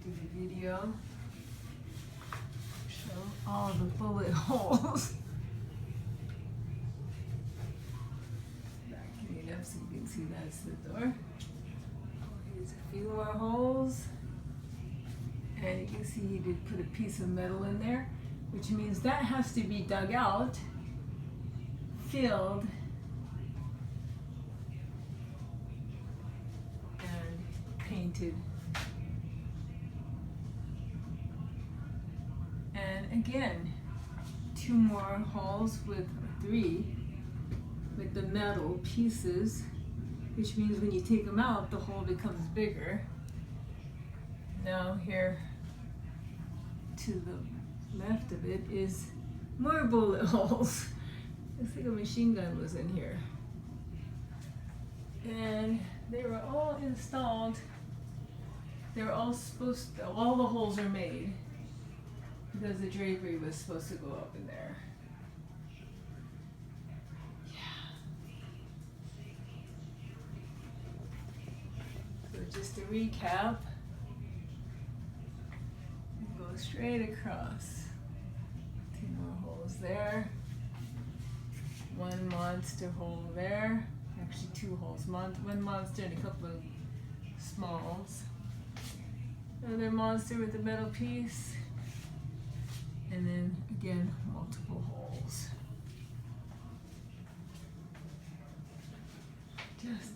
do the video. Show all the bullet holes. Backing it up so you can see that's the door. Here's a few more holes. And you can see he did put a piece of metal in there, which means that has to be dug out, filled, and painted. And again, 2 more holes with 3 with the metal pieces, which means when you take them out, the hole becomes bigger. Now here to the left of it is more bullet holes. Looks like a machine gun was in here. And they were all installed. They were all supposed to, all the holes are made because the drapery was supposed to go up in there. Yeah. So just to recap, go straight across. 2 more holes there. 1 monster hole there. Actually 2 holes. 1 monster and a couple of smalls. Another monster with a metal piece. And then again, multiple holes. Just